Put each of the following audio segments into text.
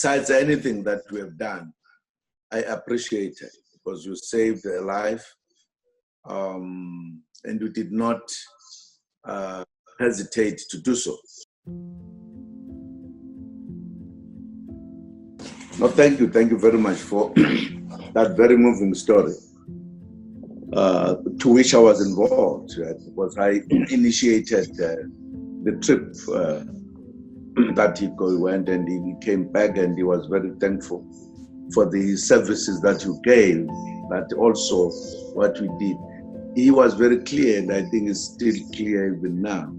besides anything that we have done, I appreciate it because you saved a life, and you did not hesitate to do so. No, thank you very much for that very moving story, to which I was involved, because I initiated the trip that he went, and he came back, and he was very thankful for the services that you gave, but also what we did. He was very clear, and I think it's still clear even now,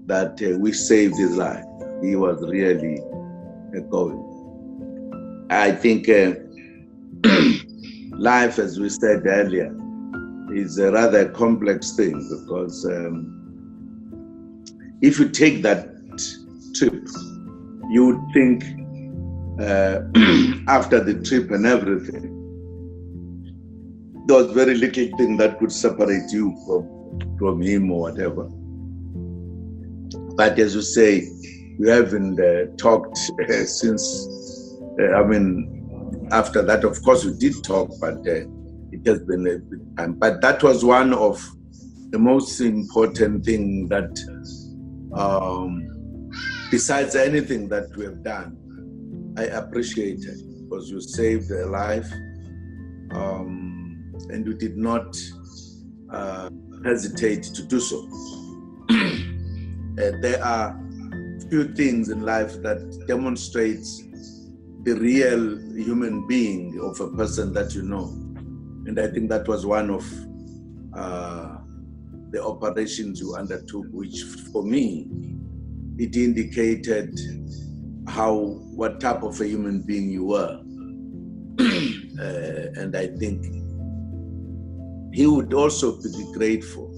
that we saved his life. He was really going. I think life, as we said earlier, is a rather complex thing, because if you take that trip, you would think after the trip and everything, there was very little thing that could separate you from him or whatever. But as you say, we haven't talked since, after that, of course, we did talk, but it has been a bit time. But that was one of the most important thing that, besides anything that we have done, I appreciate it because you saved a life, and you did not hesitate to do so. There are few things in life that demonstrates the real human being of a person that you know. And I think that was one of the operations you undertook, which for me, it indicated what type of a human being you were. And I think he would also be grateful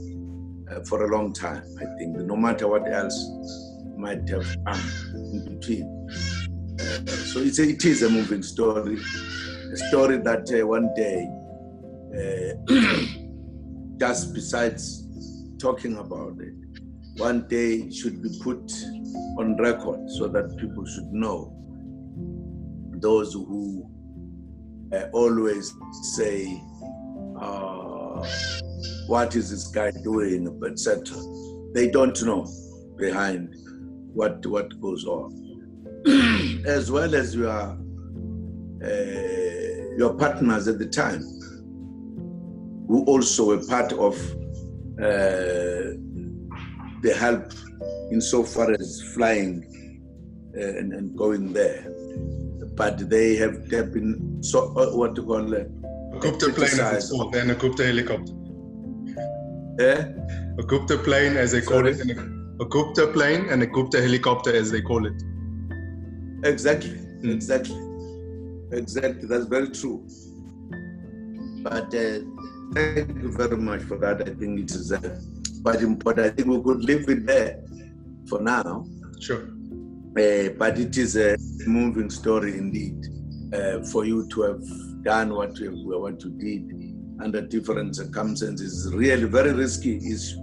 for a long time, I think, no matter what else might have come in between. So it is a moving story, a story that one day, just besides talking about it, one day should be put on record so that people should know. Those who always say, what is this guy doing, etc. They don't know behind what goes on. As well as your partners at the time, who also were part of the help insofar as flying and going there. But they have been what you call a Gupta plane, as it's called, and a Gupta helicopter. A Gupta plane, as they call it, and a Gupta plane and a Gupta helicopter, as they call it. Exactly. That's very true. But thank you very much for that. I think it is quite important. I think we could leave it there for now. Sure. But it is a moving story indeed, for you to have done what you did under different circumstances. Really very risky issue,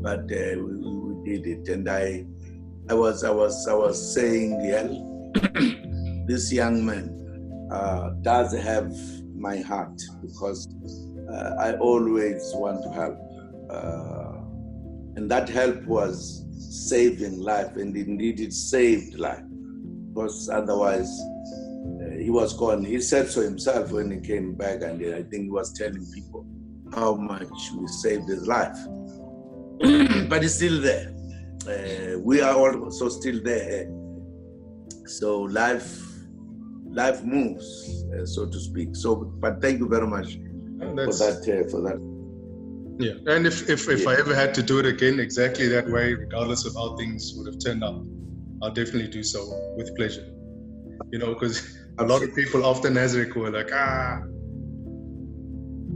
but we did it. And I was saying, yeah, this young man does have my heart, because I always want to help, and that help was saving life, and indeed it saved life, because otherwise he was gone. He said so himself when he came back, and I think he was telling people how much we saved his life. But he's still there. We are also still there. So life moves, so to speak. So, but thank you very much for that. Yeah, and if I ever had to do it again exactly that way, regardless of how things would have turned out, I'll definitely do so with pleasure. You know, because a lot of people after Nasrec were like,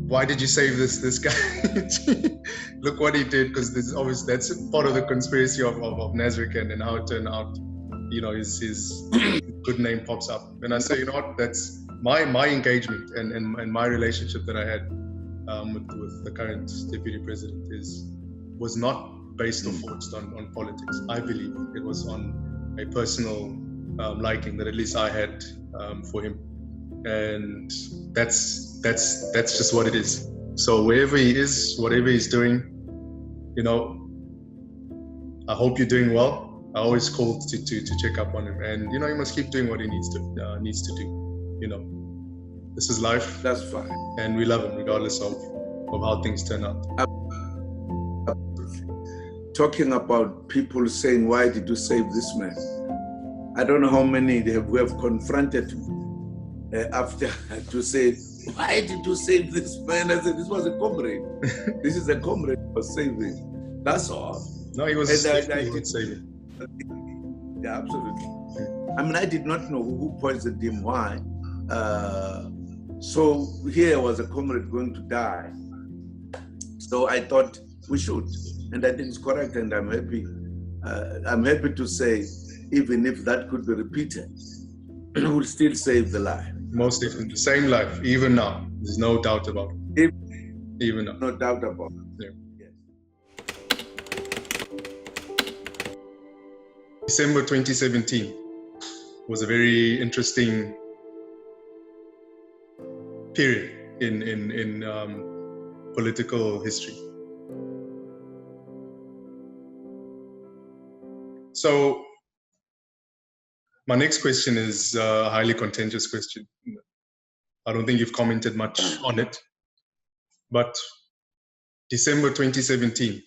why did you save this guy? Look what he did, because that's part of the conspiracy of Nasrec and how it turned out. You know, his good name pops up, and I say, you know what, that's my engagement and my relationship that I had with the current deputy president was not based or forged on politics. I believe it was on a personal liking that at least I had for him, and that's just what it is. So wherever he is, whatever he's doing, you know, I hope you're doing well. I always call to check up on him, and you know, he must keep doing what he needs to do. You know, this is life. That's fine. And we love him regardless of how things turn out. Talking about people saying, "Why did you save this man?" I don't know how many we have confronted after to say, "Why did you save this man?" I said, "This was a comrade. This is a comrade who was saving. That's all." No, he was saving. Yeah, absolutely. I mean, I did not know who poisoned him, why. So here was a comrade going to die. So I thought we should, and I think it's correct, and I'm happy. I'm happy to say, even if that could be repeated, it would still save the life. Most definitely, the same life, even now. There's no doubt about it. Even now. No doubt about it. Yeah. December 2017 was a very interesting period in political history. So my next question is a highly contentious question. I don't think you've commented much on it, but December 2017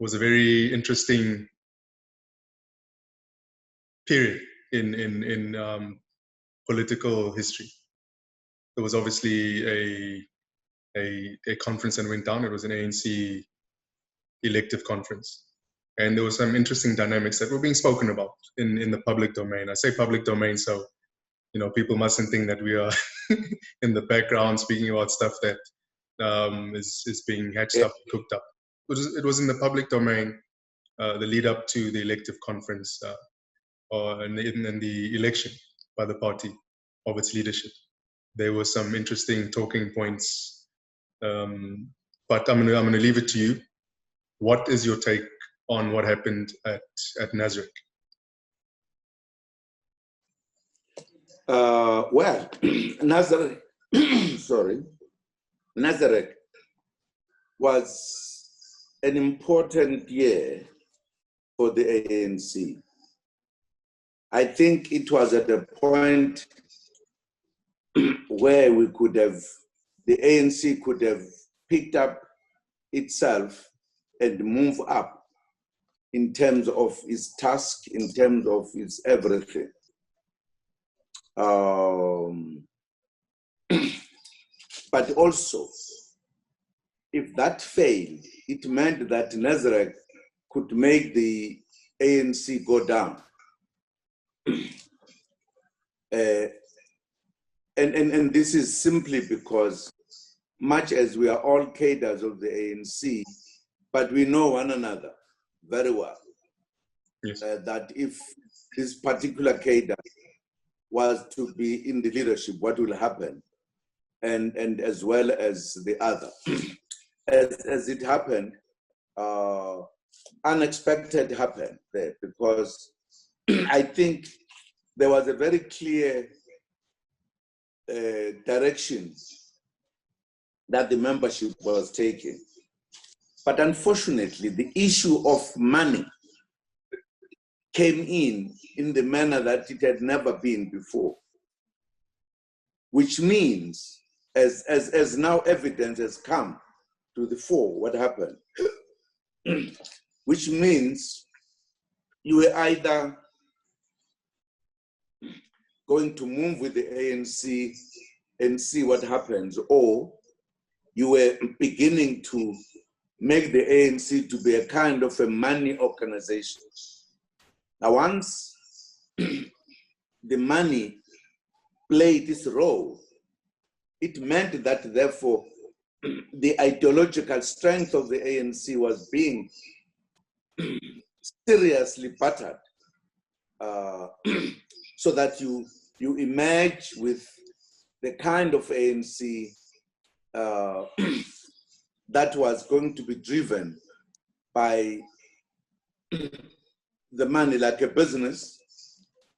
was a very interesting period in political history. There was obviously a conference that went down. It was an ANC elective conference. And there were some interesting dynamics that were being spoken about in the public domain. I say public domain, so you know, people mustn't think that we are in the background speaking about stuff that is being hatched up, cooked up. It was in the public domain, the lead up to the elective conference and the election by the party of its leadership. There were some interesting talking points, but I'm gonna leave it to you. What is your take on what happened at Nasrec? Well, Nasrec, Nasrec was an important year for the ANC. I think it was at a point where the ANC could have picked up itself and move up in terms of its task, in terms of its everything. But also, if that failed, it meant that Nasrec could make the ANC go down. And this is simply because, much as we are all cadres of the ANC, but we know one another very well. Yes. That if this particular cadre was to be in the leadership, what will happen, and as well as the other. As it happened, unexpected happened there, because I think there was a very clear direction that the membership was taking. But unfortunately, the issue of money came in the manner that it had never been before, which means, as now evidence has come to the fore, what happened, which means you were either going to move with the ANC and see what happens, or you were beginning to make the ANC to be a kind of a money organization. Now, once the money played its role, it meant that, therefore, the ideological strength of the ANC was being seriously battered, so that you emerge with the kind of ANC that was going to be driven by the money, like a business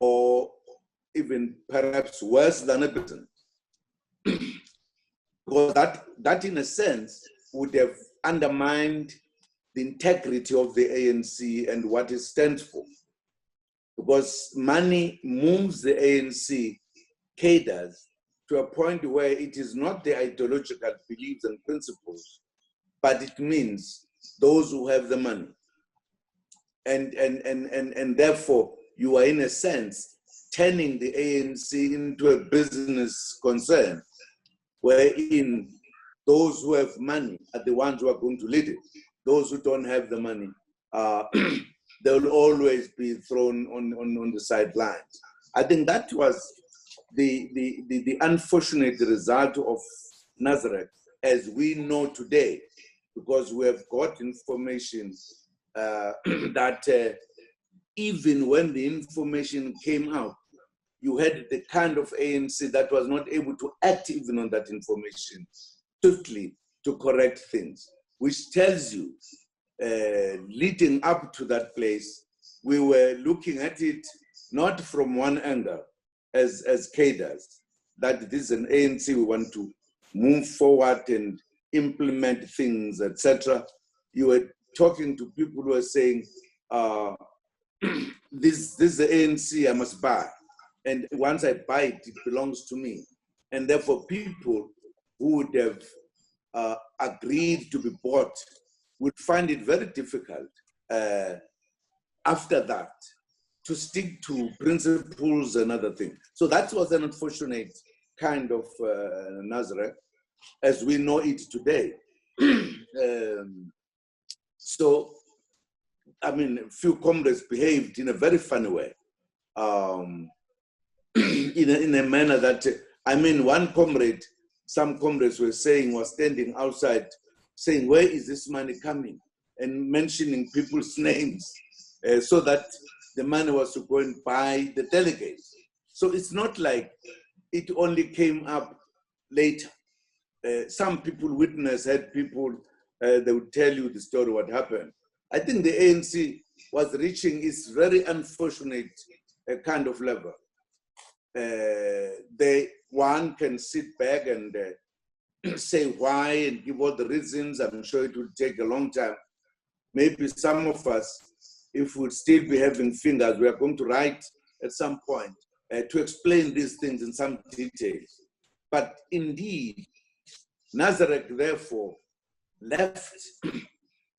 or even perhaps worse than a president. Because that in a sense would have undermined the integrity of the ANC and what it stands for. Because money moves the ANC cadres to a point where it is not the ideological beliefs and principles, but it means those who have the money. And therefore, you are in a sense turning the ANC into a business concern, wherein those who have money are the ones who are going to lead it. Those who don't have the money, they will always be thrown on the sidelines. I think that was the unfortunate result of Nasrec as we know today, because we have got information that even when the information came out, you had the kind of ANC that was not able to act even on that information swiftly to correct things, which tells you, leading up to that place, we were looking at it not from one angle as cadres, that this is an ANC, we want to move forward and implement things, etc. You were talking to people who were saying, this is the ANC I must buy. And once I buy it, it belongs to me. And therefore people who would have agreed to be bought would find it very difficult after that to stick to principles and other things. So that was an unfortunate kind of Nasrec as we know it today. So, I mean, a few comrades behaved in a very funny way, in a manner that, I mean, one comrade, some comrades were saying, was standing outside saying, where is this money coming? And mentioning people's names so that the money was to go and buy the delegates. So it's not like it only came up later. Some people witnessed, had people, they would tell you the story, what happened. I think the ANC was reaching its very unfortunate kind of level. One can sit back and say why and give all the reasons. I'm sure it will take a long time. Maybe some of us, if we'd still be having fingers, we are going to write at some point to explain these things in some detail. But indeed, Nasrec therefore left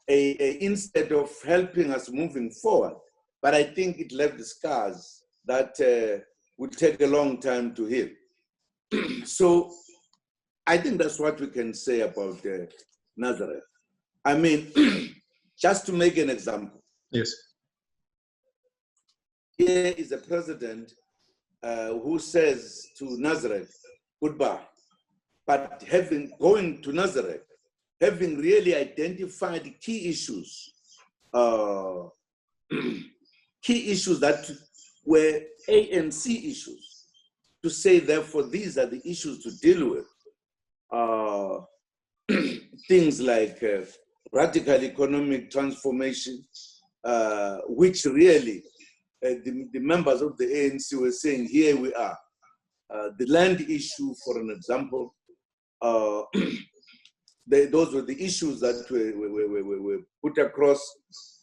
instead of helping us moving forward, but I think it left the scars that would take a long time to heal. So I think that's what we can say about Nasrec. I mean, just to make an example. Yes. Here is a president who says to Nasrec, goodbye. But going to Nasrec, having really identified key issues that were ANC issues, to say, therefore, these are the issues to deal with. Things like radical economic transformation, which really the members of the ANC were saying, here we are. The land issue, for an example, those were the issues that were put across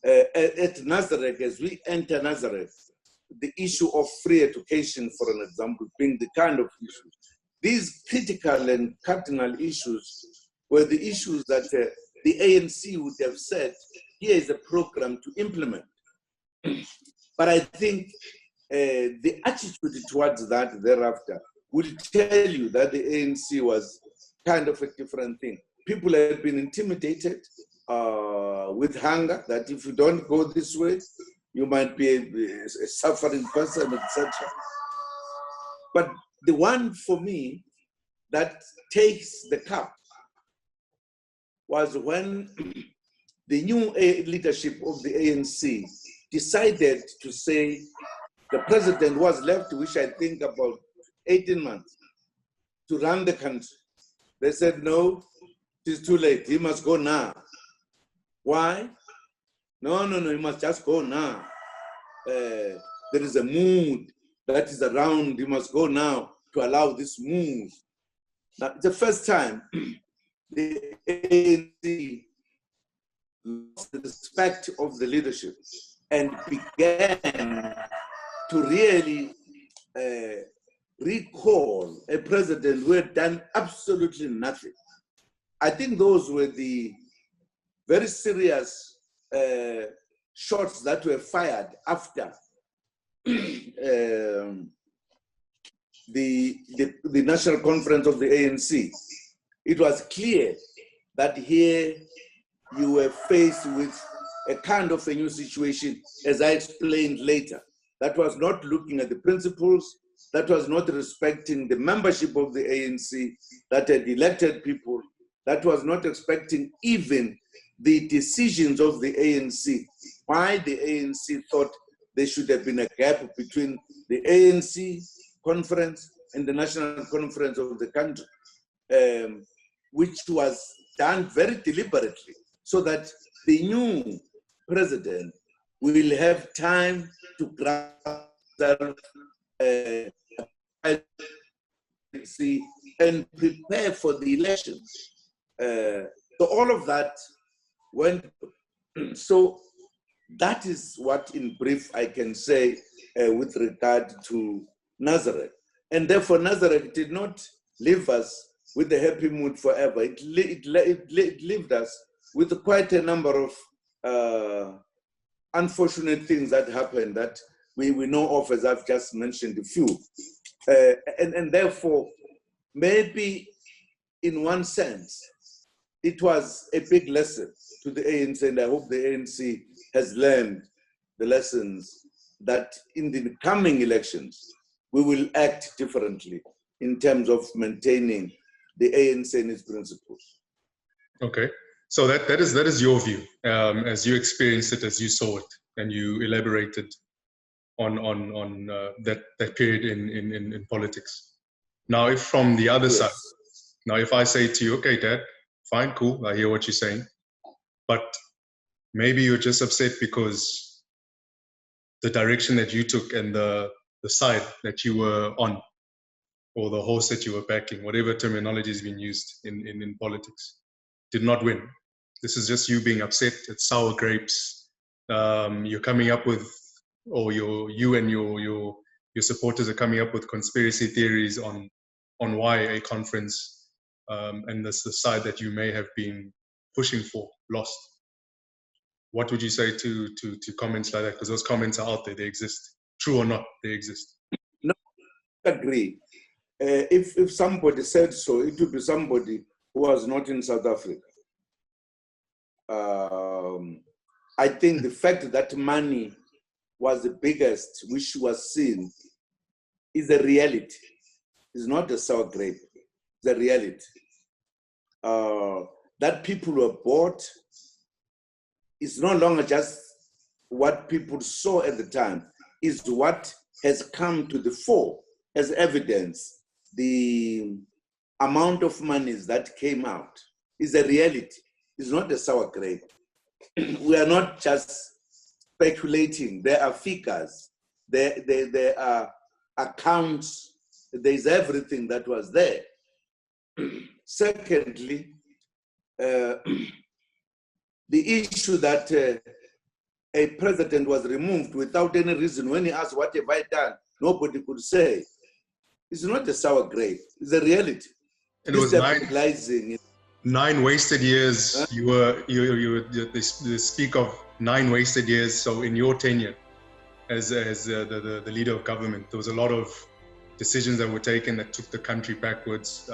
at Nasrec. As we enter Nasrec, the issue of free education, for an example, being the kind of issues. These critical and cardinal issues were the issues that the ANC would have said, here is a program to implement. But I think the attitude towards that thereafter will tell you that the ANC was kind of a different thing. People had been intimidated with hunger, that if you don't go this way, you might be a suffering person, etc. But the one for me that takes the cup was when the new leadership of the ANC decided to say the president was left, which I think about 18 months, to run the country. They said, no, it's too late. He must go now. Why? No, he must just go now. There is a mood that is around, you must go now to allow this move. Now, it's the first time the ANC lost the respect of the leadership and began to really recall a president who had done absolutely nothing. I think those were the very serious shots that were fired after the national conference of the ANC. It was clear that here you were faced with a kind of a new situation, as I explained later, that was not looking at the principles, that was not respecting the membership of the ANC, that had elected people, that was not respecting even the decisions of the ANC. Why the ANC thought there should have been a gap between the ANC conference and the national conference of the country, which was done very deliberately, so that the new president will have time to grasp and prepare for the elections. So all of that went. So that is what, in brief, I can say with regard to Nasrec. And therefore, Nasrec did not leave us with a happy mood forever. It left us with quite a number of unfortunate things that happened that we know of, as I've just mentioned a few. And therefore, maybe in one sense, it was a big lesson to the ANC, and I hope the ANC has learned the lessons that in the coming elections, we will act differently in terms of maintaining the ANC and its principles. Okay, so that is your view, as you experienced it, as you saw it, and you elaborated on that period in politics. Now, if from the other side, now if I say to you, okay, Dad, fine, cool, I hear what you're saying, but maybe you're just upset because the direction that you took and the side that you were on, or the horse that you were backing, whatever terminology has been used in politics, did not win. This is just you being upset. It's sour grapes. You're coming up with, or you and your supporters are coming up with conspiracy theories on why a conference and the side that you may have been pushing for lost. What would you say to comments like that? Because those comments are out there, they exist. True or not, they exist. No, I agree. If somebody said so, it would be somebody who was not in South Africa. I think the fact that money was the biggest which was seen is a reality. It's not a sour grape. It's a reality. That people were bought is no longer just what people saw at the time, is what has come to the fore as evidence. The amount of monies that came out is a reality. It's not a sour grape. We are not just speculating. There are figures. There are accounts. There's everything that was there. Secondly, the issue that a president was removed without any reason. When he asked, what have I done? Nobody could say. It's not a sour grape. It's a reality. And it was 9 wasted years. Huh? They speak of 9 wasted years. So in your tenure as the leader of government, there was a lot of decisions that were taken that took the country backwards.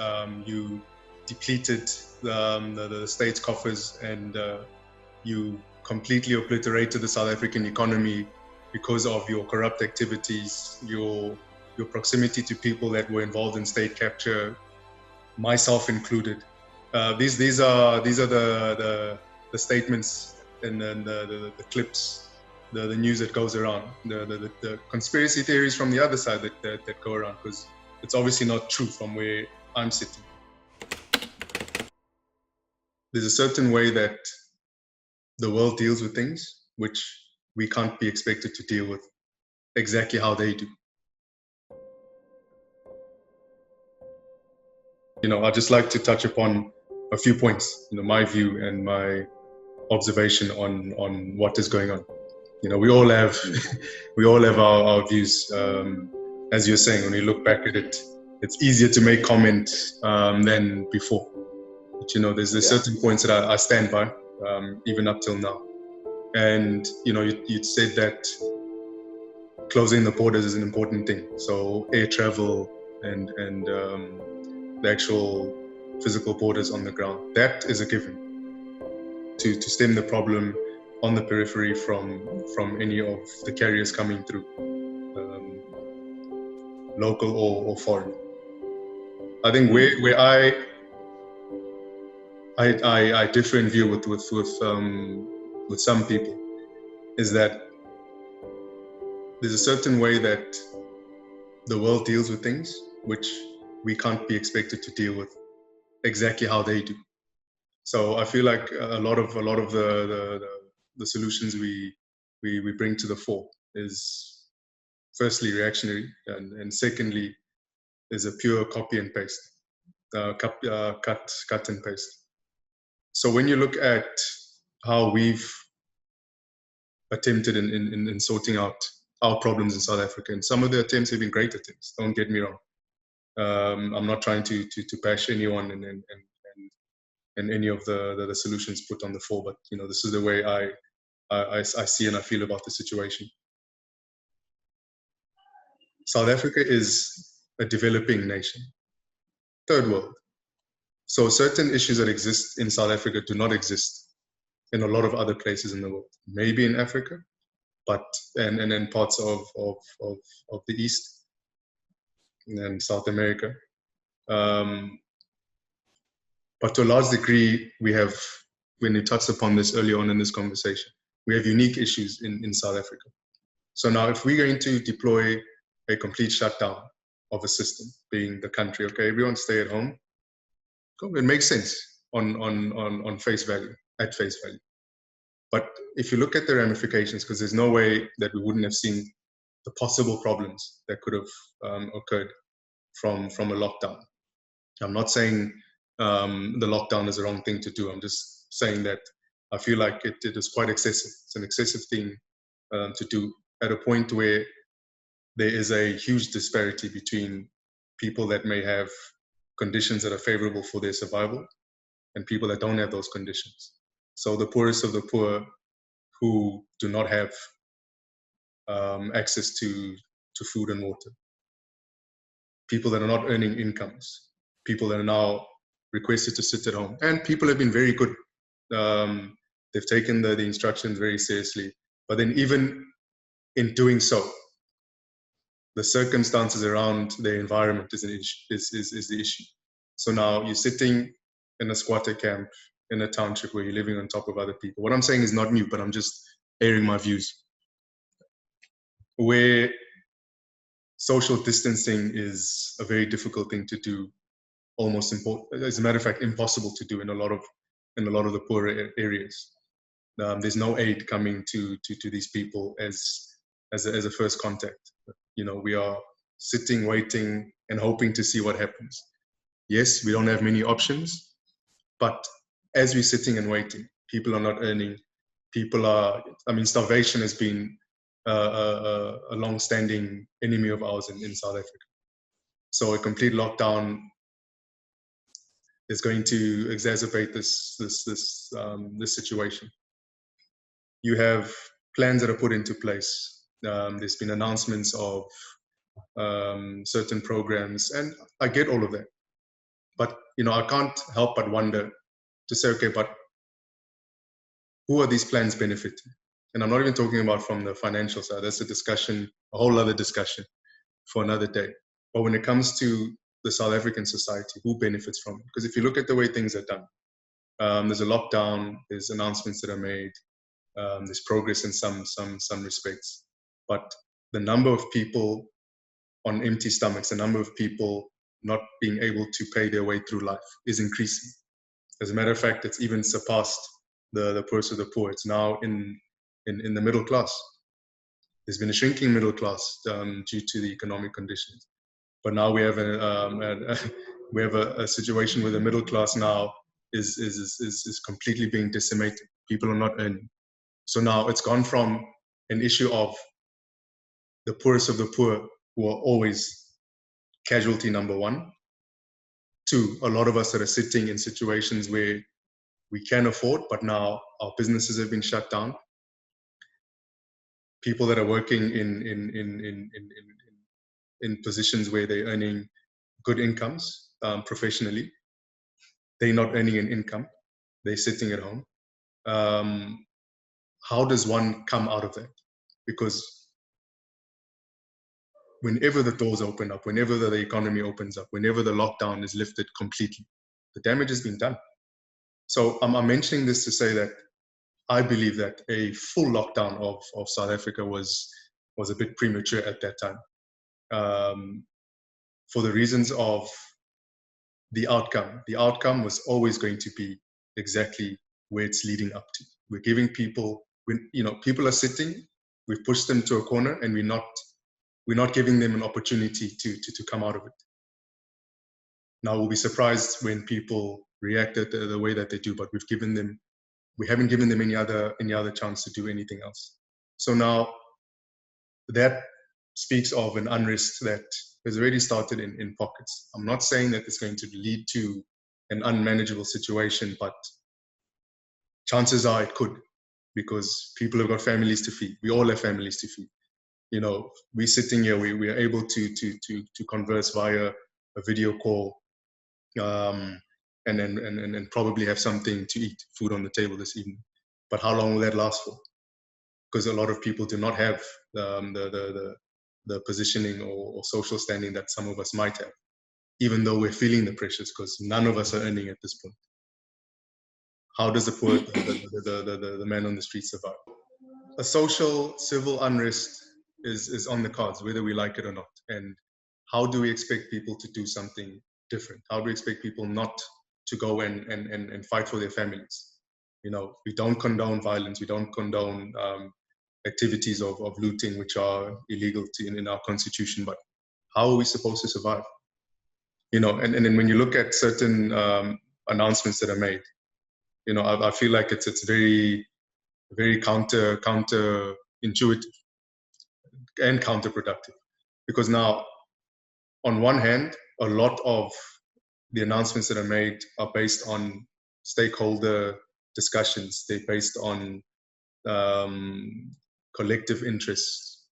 You depleted the state's coffers, and you completely obliterated the South African economy because of your corrupt activities, your proximity to people that were involved in state capture, myself included. These are the statements and then the clips, the news that goes around, the conspiracy theories from the other side that go around, because it's obviously not true from where I'm sitting. There's a certain way that the world deals with things which we can't be expected to deal with exactly how they do. I'd just like to touch upon a few points, my view and my observation on what is going on. We all have our views. As you're saying, when you look back at it, it's easier to make comment than before. But there's certain points that I stand by, even up till now. And you'd said that closing the borders is an important thing. So air travel and the actual physical borders on the ground, that is a given to stem the problem on the periphery from any of the carriers coming through, local or foreign. I think where I differ in view with some people is that there's a certain way that the world deals with things which we can't be expected to deal with exactly how they do. So I feel like a lot of the solutions we bring to the fore is firstly reactionary, and secondly is a pure copy and paste, cut and paste. So when you look at how we've attempted in sorting out our problems in South Africa, and some of the attempts have been great attempts, don't get me wrong. I'm not trying to bash anyone and any of the solutions put on the fore, but this is the way I see and I feel about the situation. South Africa is a developing nation, third world. So certain issues that exist in South Africa do not exist in a lot of other places in the world. Maybe in Africa, but and in parts of the East and South America. But to a large degree, we have, when we touched upon this early on in this conversation, we have unique issues in South Africa. So now if we're going to deploy a complete shutdown of a system, being the country, okay, everyone stay at home, it makes sense on face value, at face value. But if you look at the ramifications, because there's no way that we wouldn't have seen the possible problems that could have occurred from a lockdown. I'm not saying the lockdown is the wrong thing to do. I'm just saying that I feel like it is quite excessive. It's an excessive thing to do at a point where there is a huge disparity between people that may have conditions that are favorable for their survival and people that don't have those conditions. So the poorest of the poor who do not have access to food and water, people that are not earning incomes, people that are now requested to sit at home, and people have been very good. They've taken the instructions very seriously, but then even in doing so, the circumstances around the environment is the issue. So now you're sitting in a squatter camp in a township where you're living on top of other people. What I'm saying is not new, but I'm just airing my views. Where social distancing is a very difficult thing to do, almost as a matter of fact, impossible to do in a lot of the poorer areas. There's no aid coming to these people as a first contact. We are sitting, waiting, and hoping to see what happens. Yes, we don't have many options, but as we're sitting and waiting, people are not earning. Starvation has been a long-standing enemy of ours in South Africa. So a complete lockdown is going to exacerbate this situation. You have plans that are put into place. There's been announcements of certain programs, and I get all of that. But I can't help but wonder to say, okay, but who are these plans benefiting? And I'm not even talking about from the financial side. That's a whole other discussion for another day. But when it comes to the South African society, who benefits from it? Because if you look at the way things are done, there's a lockdown, there's announcements that are made, there's progress in some respects. But the number of people on empty stomachs, the number of people not being able to pay their way through life is increasing. As a matter of fact, it's even surpassed the poorest of the poor. It's now in the middle class. There's been a shrinking middle class due to the economic conditions. But now we have We have a situation where the middle class now is completely being decimated. People are not earning. So now it's gone from an issue of the poorest of the poor, who are always casualty number one, to a lot of us that are sitting in situations where we can afford, but now our businesses have been shut down. People that are working in positions where they're earning good incomes professionally, they're not earning an income. They're sitting at home. How does one come out of that? Because whenever the doors open up, whenever the economy opens up, whenever the lockdown is lifted completely, the damage has been done. So I'm mentioning this to say that I believe that a full lockdown of South Africa was a bit premature at that time, for the reasons of the outcome. The outcome was always going to be exactly where it's leading up to. We're giving people, when people are sitting, we've pushed them to a corner, and we're not giving them an opportunity to come out of it. Now we'll be surprised when people react the way that they do, but we haven't given them any other chance to do anything else. So now that speaks of an unrest that has already started in pockets. I'm not saying that it's going to lead to an unmanageable situation, but chances are it could, because people have got families to feed. We all have families to feed. We're sitting here, we are able to converse via a video call, and probably have something to eat, food on the table this evening. But how long will that last for? Because a lot of people do not have the positioning or social standing that some of us might have, even though we're feeling the pressures, because none of us are earning at this point. How does the poor, the man on the street survive? A social, civil unrest is on the cards, whether we like it or not. And how do we expect people to do something different? How do we expect people not to go and fight for their families? We don't condone violence. We don't condone activities of looting, which are illegal in our constitution. But how are we supposed to survive? And then when you look at certain announcements that are made, I feel like it's very, very counterintuitive and counterproductive. Because now, on one hand, a lot of the announcements that are made are based on stakeholder discussions. They're based on collective interests.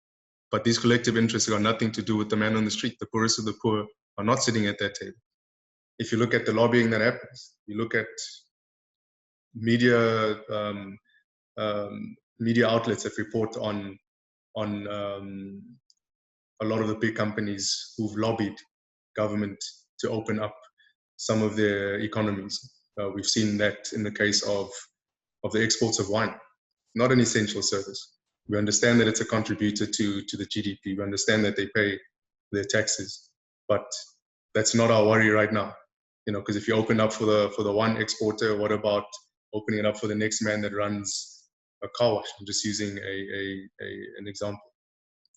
But these collective interests have got nothing to do with the man on the street. The poorest of the poor are not sitting at that table. If you look at the lobbying that happens, you look at media media outlets that report on a lot of the big companies who've lobbied government to open up some of their economies. We've seen that in the case of the exports of wine, not an essential service. We understand that it's a contributor to the GDP. We understand that they pay their taxes, but that's not our worry right now. Because if you open up for the one exporter, what about opening it up for the next man that runs a car wash? I'm just using an example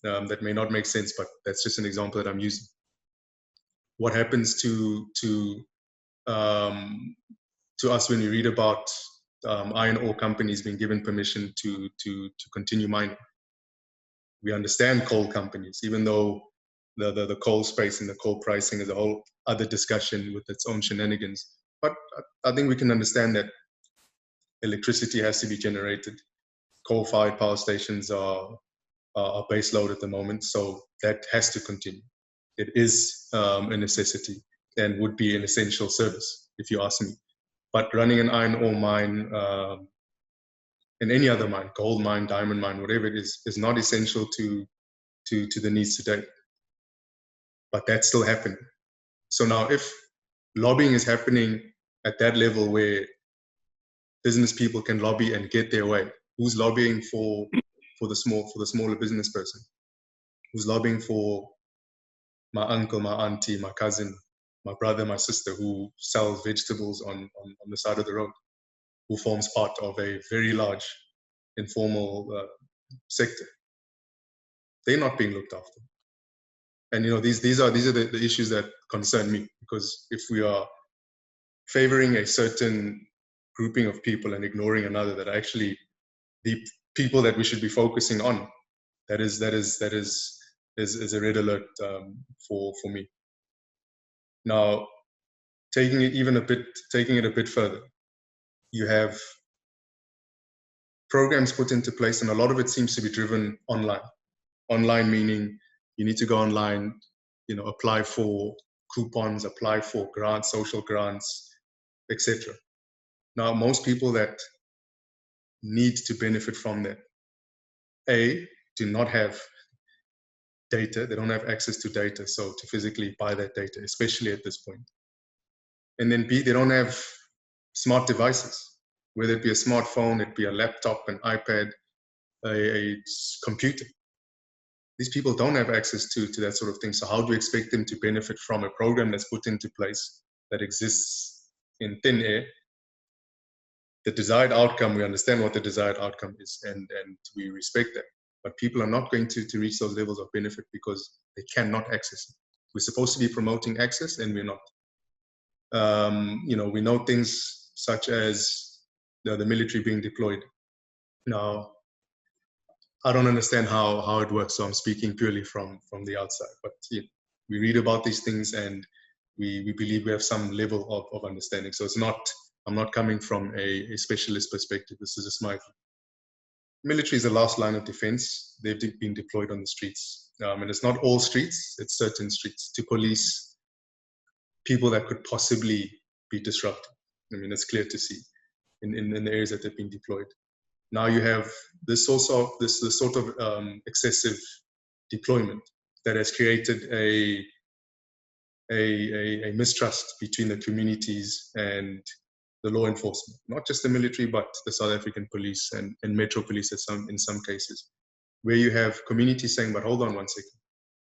that may not make sense, but that's just an example that I'm using. What happens to us when we read about iron ore companies being given permission to continue mining? We understand coal companies, even though the coal space and the coal pricing is a whole other discussion with its own shenanigans. But I think we can understand that electricity has to be generated. Coal-fired power stations are base load at the moment, so that has to continue. It is a necessity and would be an essential service, if you ask me. But running an iron ore mine and any other mine, gold mine, diamond mine, whatever it is not essential to the needs today. But that's still happening. So now, if lobbying is happening at that level where business people can lobby and get their way, who's lobbying for the smaller business person? Who's lobbying for my uncle, my auntie, my cousin, my brother, my sister, who sells vegetables on the side of the road, who forms part of a very large informal sector? They're not being looked after. And these are the issues that concern me, because if we are favoring a certain grouping of people and ignoring another, that are actually the people that we should be focusing on, that is a red alert for me. Now, taking it a bit further, you have programs put into place, and a lot of it seems to be driven online. Online meaning you need to go online, apply for coupons, apply for grants, social grants, etc. Now, most people that need to benefit from that, A, do not have data. They don't have access to data, so to physically buy that data, especially at this point. And then B, they don't have smart devices, whether it be a smartphone, it be a laptop, an iPad, a computer. These people don't have access to that sort of thing. So how do we expect them to benefit from a program that's put into place that exists in thin air? The desired outcome, we understand what the desired outcome is, and we respect that. But people are not going to reach those levels of benefit because they cannot access it. We're supposed to be promoting access, and we're not. We know things such as the military being deployed. Now, I don't understand how it works, so I'm speaking purely from the outside. But we read about these things, and we believe we have some level of understanding. So I'm not coming from a specialist perspective. This is just my view. Military is the last line of defense. They've been deployed on the streets. And it's not all streets, it's certain streets, to police people that could possibly be disrupted. I mean, it's clear to see in the areas that they've been deployed. Now you have this sort of excessive deployment that has created a mistrust between the communities and the law enforcement, not just the military, but the South African police and Metro Police in some cases, where you have communities saying, but hold on one second,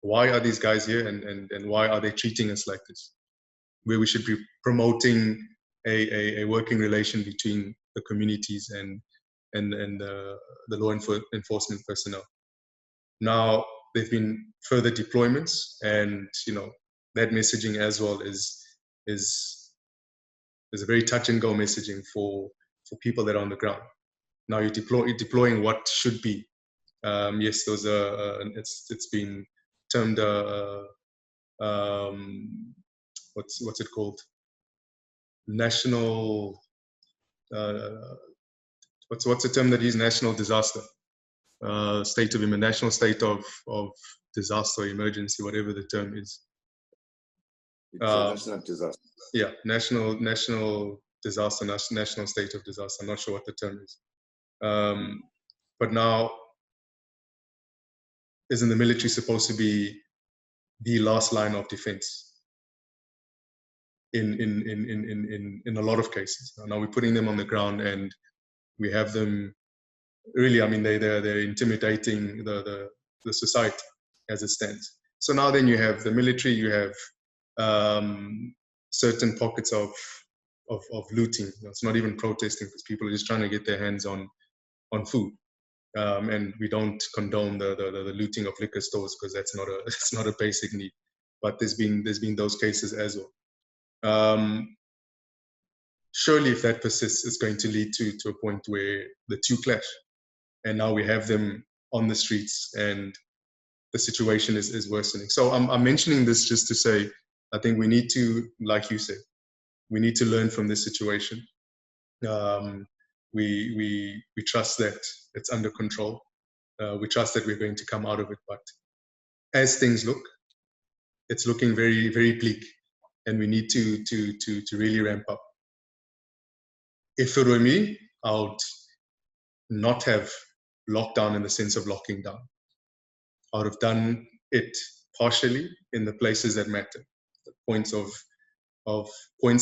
why are these guys here and why are they treating us like this? Where we should be promoting a working relation between the communities and the law enforcement personnel. Now, there've been further deployments, and that messaging as well is a very touch and go messaging for people that are on the ground. Now you're deploying what should be. Yes, those are it's been termed what's it called? National what's the term that is national disaster? National state of disaster, emergency, whatever the term is. It's a national disaster. Yeah, national disaster, national state of disaster. I'm not sure what the term is. But now, isn't the military supposed to be the last line of defense in a lot of cases? Now we're putting them on the ground, and we have them really, I mean, they're intimidating the society as it stands. So now then you have the military, you have certain pockets of looting. It's not even protesting, because people are just trying to get their hands on food. And we don't condone the looting of liquor stores, because that's not a basic need. But there's been those cases as well. Surely, if that persists, it's going to lead to a point where the two clash, and now we have them on the streets, and the situation is worsening. So I'm mentioning this just to say, I think we need to, like you said, we need to learn from this situation. We trust that it's under control. We trust that we're going to come out of it. But as things look, it's looking very, very bleak, and we need to really ramp up. If it were me, I would not have locked down in the sense of locking down. I would have done it partially in the places that matter, the points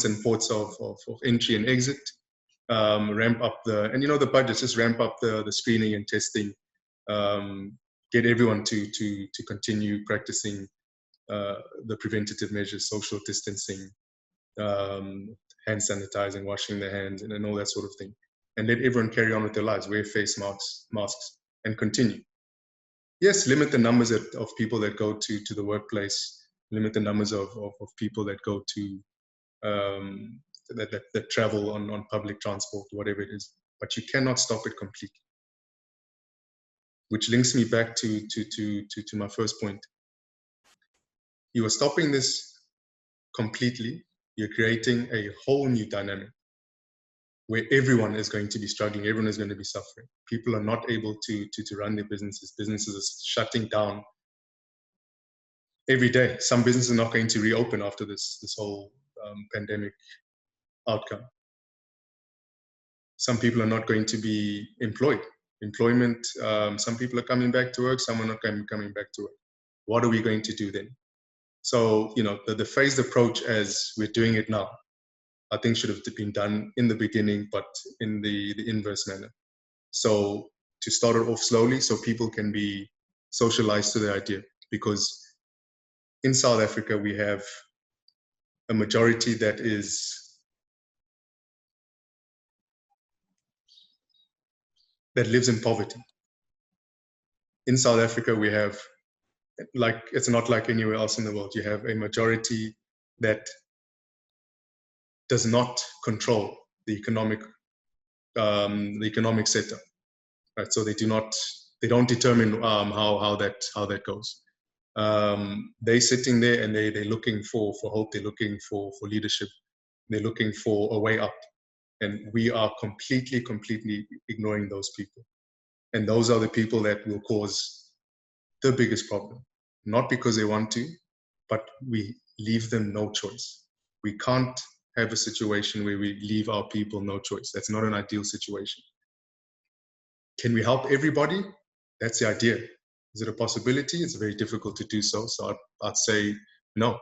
and ports of entry and exit. Ramp up the budgets, just ramp up the screening and testing, get everyone to continue practicing the preventative measures, social distancing, hand sanitizing, washing their hands, and all that sort of thing. And let everyone carry on with their lives, wear face masks, and continue. yes, limit the numbers of people that go to the workplace, limit the numbers of people that go to that travel on public transport, whatever it is. But you cannot stop it completely. Which links me back to my first point. You are stopping this completely. You're creating a whole new dynamic where everyone is going to be struggling, everyone is going to be suffering. People are not able to run their businesses. Businesses are shutting down every day. Some businesses are not going to reopen after this whole pandemic outcome. Some people are not going to be employed. Employment, some people are coming back to work, some are not coming back to work. What are we going to do then? So, you know, the phased approach as we're doing it now, I think should have been done in the beginning, but in the inverse manner. So to start it off slowly so people can be socialized to the idea. Because in South Africa, we have a majority that lives in poverty. In South Africa, we have, like, it's not like anywhere else in the world. You have a majority that does not control the economic setup, right? So they don't determine how that goes. They're sitting there and they're looking for hope. They're looking for leadership. They're looking for a way up, and we are completely ignoring those people. And those are the people that will cause the biggest problem. Not because they want to, but we leave them no choice. We can't have a situation where we leave our people no choice. That's not an ideal situation. Can we help everybody? That's the idea. Is it a possibility? It's very difficult to do so. So I'd say no.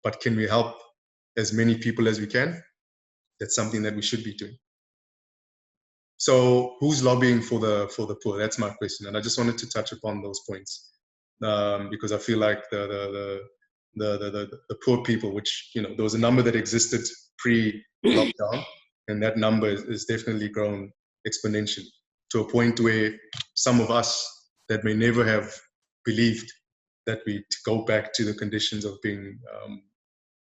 But can we help as many people as we can? That's something that we should be doing. So who's lobbying for the poor? That's my question. And I just wanted to touch upon those points because I feel like the poor people, which, you know, there was a number that existed pre-lockdown, and that number is definitely grown exponentially to a point where some of us that may never have believed that we'd go back to the conditions of being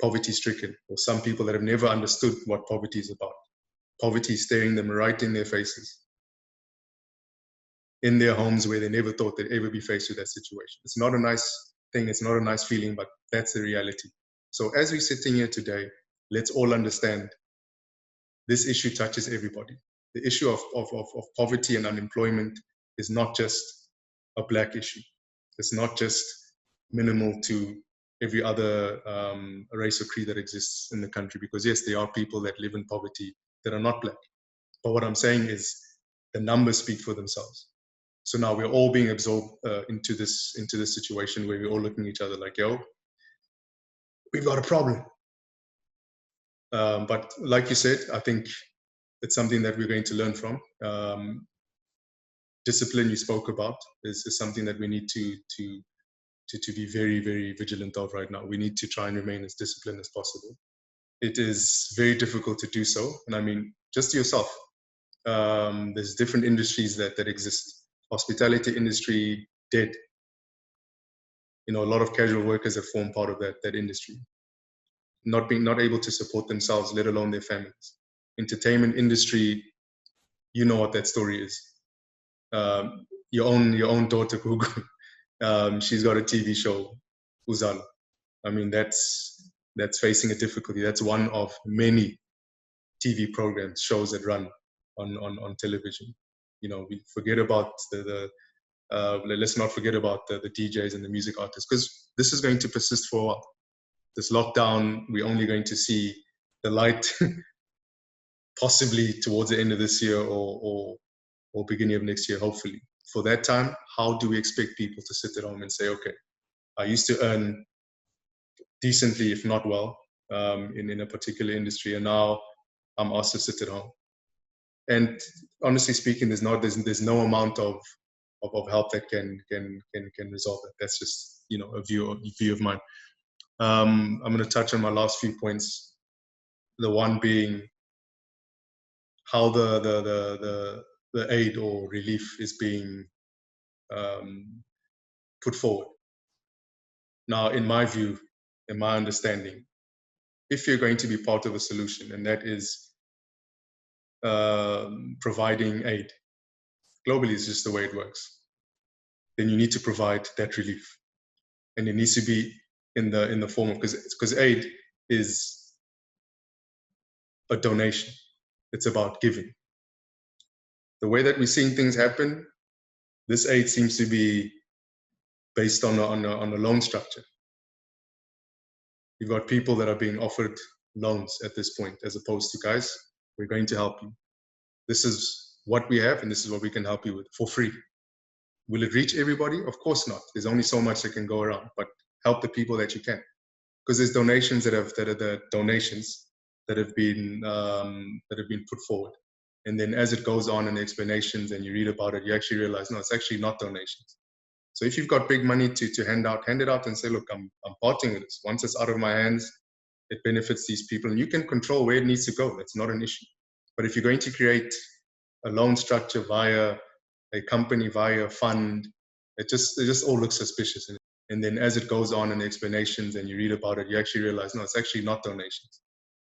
poverty-stricken, or some people that have never understood what poverty is about. Poverty is staring them right in their faces, in their homes where they never thought they'd ever be faced with that situation. It's not a nice thing, it's not a nice feeling, but that's the reality. So as we're sitting here today, let's all understand this issue touches everybody. The issue of poverty and unemployment is not just a black issue. It's not just minimal to every other race or creed that exists in the country, because yes, there are people that live in poverty that are not black. But what I'm saying is the numbers speak for themselves. So now we're all being absorbed into this situation where we're all looking at each other like, yo, we've got a problem. But like you said, I think it's something that we're going to learn from. Discipline you spoke about is something that we need to be very, very vigilant of right now. We need to try and remain as disciplined as possible. It is very difficult to do so. And I mean, just yourself, there's different industries that exist. Hospitality industry, dead. You know, a lot of casual workers have formed part of that industry. Not able to support themselves, let alone their families. Entertainment industry, you know what that story is. Your own daughter, Gugu, she's got a TV show, Uzalo. I mean, that's facing a difficulty. That's one of many TV programs, shows that run on television. You know, we forget about let's not forget about the DJs and the music artists, because this is going to persist for a while. This lockdown, we're only going to see the light possibly towards the end of this year or beginning of next year, hopefully. For that time, how do we expect people to sit at home and say, okay, I used to earn decently, if not well, in a particular industry, and now I'm asked to sit at home? And honestly speaking, there's no amount of help that can resolve it. That's just, you know, a view of mine. I'm going to touch on my last few points. The one being how the aid or relief is being put forward. Now, in my view, in my understanding, if you're going to be part of a solution, and that is providing aid, globally is just the way it works, then you need to provide that relief. And it needs to be in the form of, because aid is a donation. It's about giving. The way that we're seeing things happen, this aid seems to be based on a loan structure. You've got people that are being offered loans at this point, as opposed to, guys, we're going to help you. This is what we have, and this is what we can help you with for free. Will it reach everybody? Of course not. There's only so much that can go around, but help the people that you can. Because there's donations that are the donations that have been put forward. And then as it goes on in the explanations and you read about it, you actually realize, no, it's actually not donations. So if you've got big money to hand it out and say, look, I'm parting with this. Once it's out of my hands, it benefits these people. And you can control where it needs to go. That's not an issue. But if you're going to create a loan structure via a company, via a fund, it just all looks suspicious. And then as it goes on in the explanations and you read about it, you actually realize, no, it's actually not donations.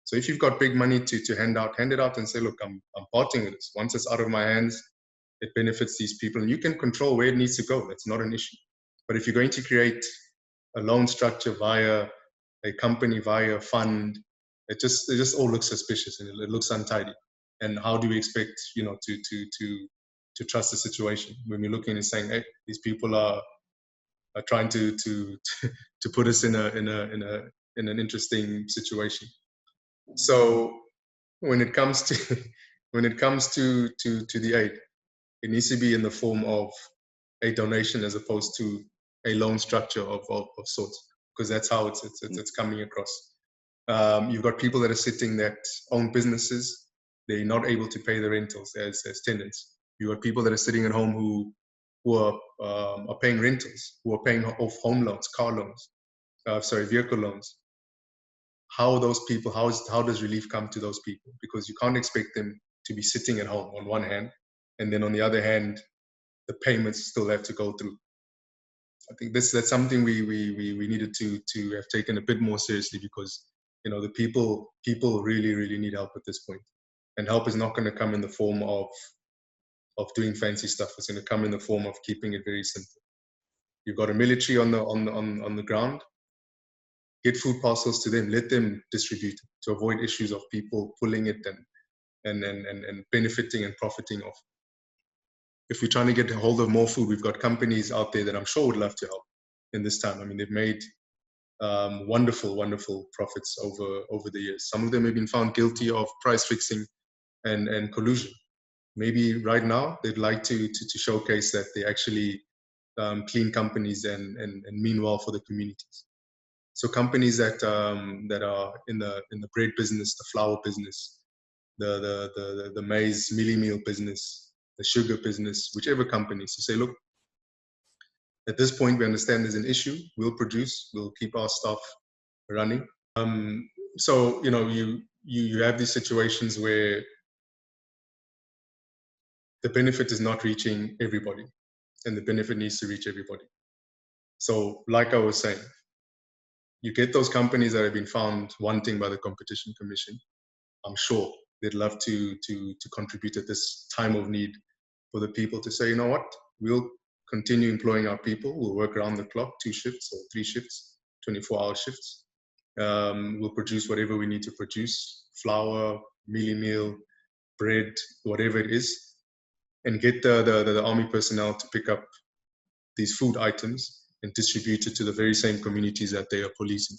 So if you've got big money to hand it out and say, look, I'm parting with this. Once it's out of my hands, it benefits these people. And you can control where it needs to go. That's not an issue. But if you're going to create a loan structure via a company, via a fund, it just all looks suspicious and it looks untidy. And how do we expect, to trust the situation when we're looking and saying, hey, these people are trying to put us in an interesting situation. So when it comes to the aid, it needs to be in the form of a donation as opposed to a loan structure of sorts, because that's how it's coming across. You've got people that are sitting that own businesses. They're not able to pay the rentals as tenants. You've got people that are sitting at home who are paying rentals, who are paying off home loans, car loans, vehicle loans. How are those people, how does relief come to those people? Because you can't expect them to be sitting at home on one hand, and then on the other hand, the payments still have to go through. I think that's something we needed to have taken a bit more seriously, because the people really need help at this point. And help is not going to come in the form of doing fancy stuff. It's going to come in the form of keeping it very simple. You've got a military on the ground. Get food parcels to them. Let them distribute it to avoid issues of people pulling it and benefiting and profiting off. If we're trying to get a hold of more food, we've got companies out there that I'm sure would love to help in this time. I mean, they've made wonderful profits over the years. Some of them have been found guilty of price fixing and collusion. Maybe right now they'd like to showcase that they actually clean companies and mean well for the communities. So companies that are in the bread business, the flour business, the maize mealie meal business, the sugar business, whichever companies, to say, look, at this point we understand there's an issue. We'll produce. We'll keep our stuff running. So you have these situations where the benefit is not reaching everybody, and the benefit needs to reach everybody. So, like I was saying, you get those companies that have been found wanting by the Competition Commission. I'm sure they'd love to contribute at this time of need for the people to say, you know what, we'll continue employing our people. We'll work around the clock, 2 shifts or 3 shifts, 24-hour shifts. We'll produce whatever we need to produce, flour, mealie meal, bread, whatever it is, and get the army personnel to pick up these food items and distribute it to the very same communities that they are policing.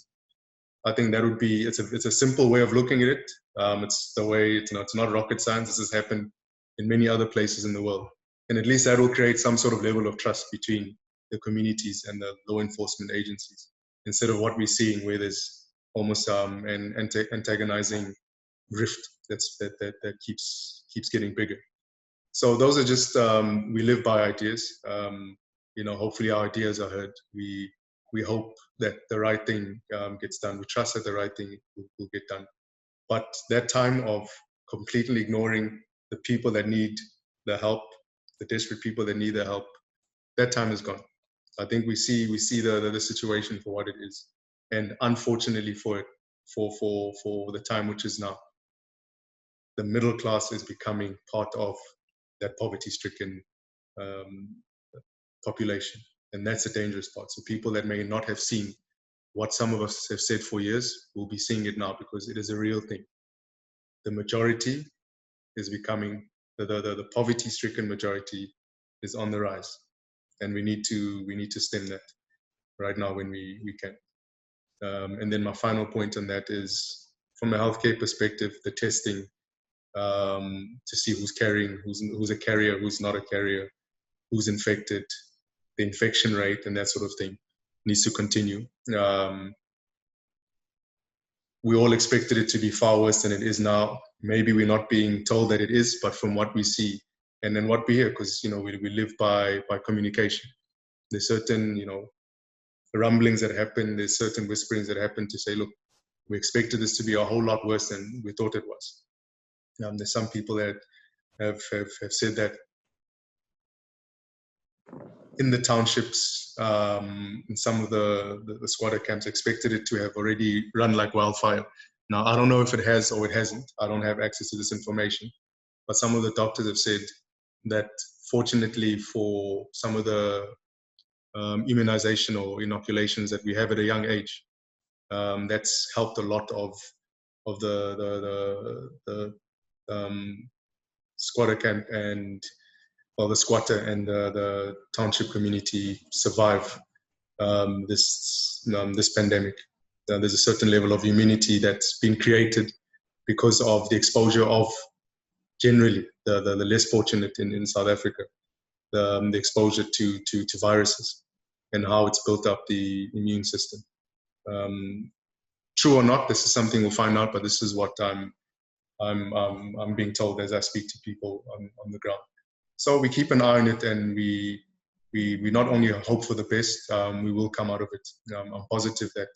I think that would be, it's a simple way of looking at it. It's the way, it's not rocket science. This has happened in many other places in the world. And at least that will create some sort of level of trust between the communities and the law enforcement agencies, instead of what we're seeing where there's almost an antagonizing rift that keeps getting bigger. So those are just, we live by ideas. Hopefully our ideas are heard. We hope that the right thing gets done. We trust that the right thing will get done. But that time of completely ignoring the people that need the help, the desperate people that need the help, that time is gone. I think we see the situation for what it is, and unfortunately for the time which is now, the middle class is becoming part of that poverty-stricken population, and that's a dangerous part. So people that may not have seen what some of us have said for years will be seeing it now, because it is a real thing. The majority is becoming the poverty-stricken majority is on the rise, and we need to stem that right now when we can. And then my final point on that is, from a healthcare perspective, the testing to see who's carrying, who's a carrier, who's not a carrier, who's infected, the infection rate, and that sort of thing needs to continue. We all expected it to be far worse than it is now. Maybe we're not being told that it is, but from what we see and then what we hear, because we live by communication. There's certain rumblings that happen. There's certain whisperings that happen to say, look, we expected this to be a whole lot worse than we thought it was. There's some people that have said that in the townships, in some of the squatter camps, expected it to have already run like wildfire. Now, I don't know if it has or it hasn't. I don't have access to this information. But some of the doctors have said that, fortunately for some of the immunization or inoculations that we have at a young age, that's helped a lot of the squatter camp and the squatter and the township community survive this pandemic. There's a certain level of immunity that's been created because of the exposure of generally the less fortunate in South Africa, the exposure to viruses and how it's built up the immune system. True or not, this is something we'll find out, but this is what I'm being told as I speak to people on the ground. So we keep an eye on it, and we not only hope for the best, we will come out of it. I'm positive that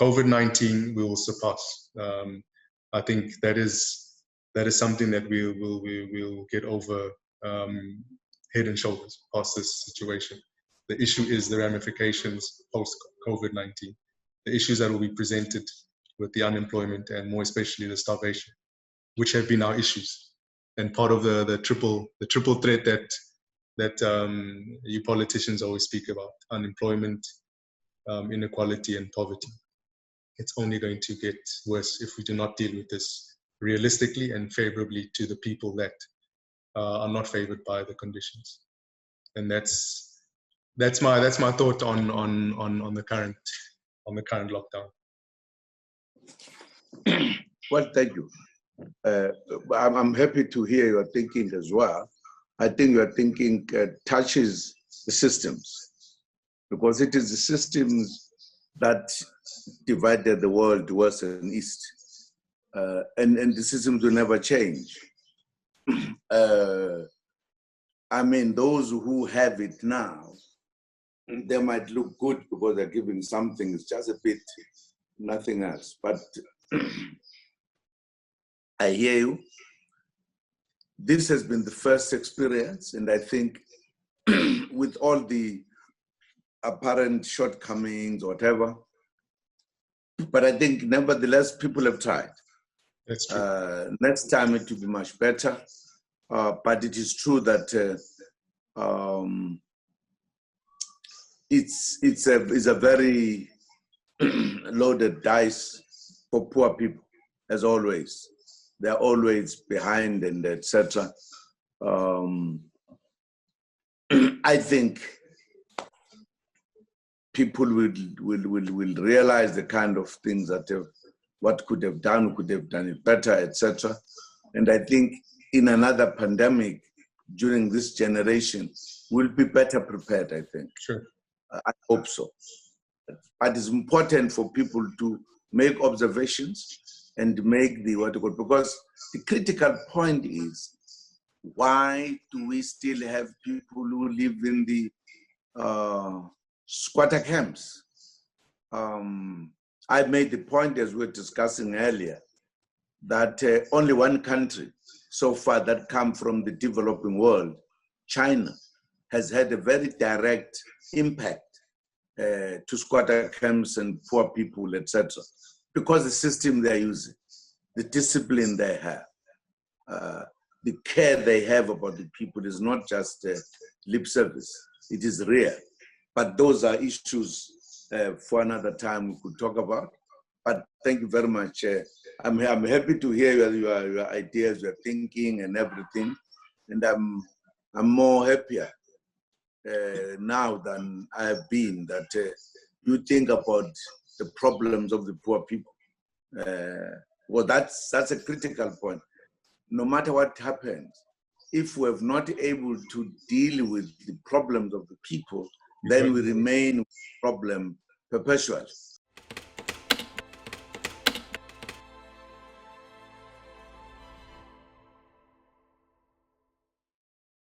COVID-19 we will surpass. I think that is something that we'll get over head and shoulders past this situation. The issue is the ramifications post COVID-19, the issues that will be presented with the unemployment and more especially the starvation, which have been our issues. And part of the triple threat that you politicians always speak about: unemployment, inequality, and poverty. It's only going to get worse if we do not deal with this realistically and favorably to the people that are not favored by the conditions. And that's my thought on the current lockdown. Well, thank you. I'm happy to hear your thinking as well. I think your thinking touches the systems, because it is the systems that divided the world west and east, and the systems will never change. I mean, those who have it now, they might look good because they're giving something. It's just a bit, nothing else. But I hear you. This has been the first experience, and I think with all the apparent shortcomings or whatever, but I think nevertheless people have tried. That's true. Next time it will be much better, but it is true that it's a very loaded dice for poor people, as always. They're always behind and etc. I think people will realize the kind of things that what could have done it better, etc. And I think in another pandemic during this generation, we'll be better prepared, I think. Sure. I hope so. But it's important for people to make observations and make because the critical point is, why do we still have people who live in the squatter camps? I made the point, as we were discussing earlier, that only one country so far that come from the developing world, China, has had a very direct impact to squatter camps and poor people, etc. Because the system they're using, the discipline they have, the care they have about the people is not just lip service, it is real. But those are issues for another time we could talk about. But thank you very much. I'm happy to hear your ideas, your thinking and everything. And I'm more happier now than I have been that you think about the problems of the poor people. Well, that's a critical point. No matter what happens, if we're not able to deal with the problems of the people, then we remain with the problem perpetually.